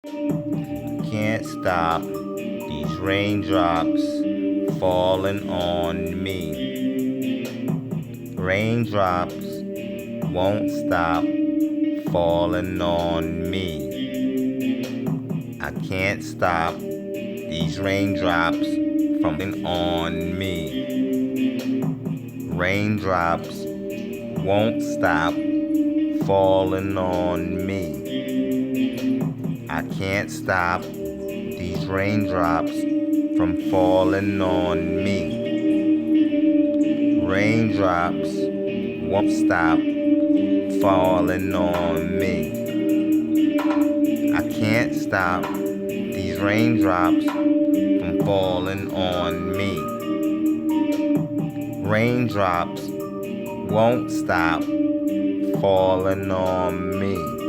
Can't stop these raindrops falling on me. Raindrops won't stop falling on me. I can't stop these raindrops from falling on me. Raindrops won't stop falling on me. I can't stop these raindrops from falling on me. Raindrops won't stop falling on me. I can't stop these raindrops from falling on me. Raindrops won't stop falling on me.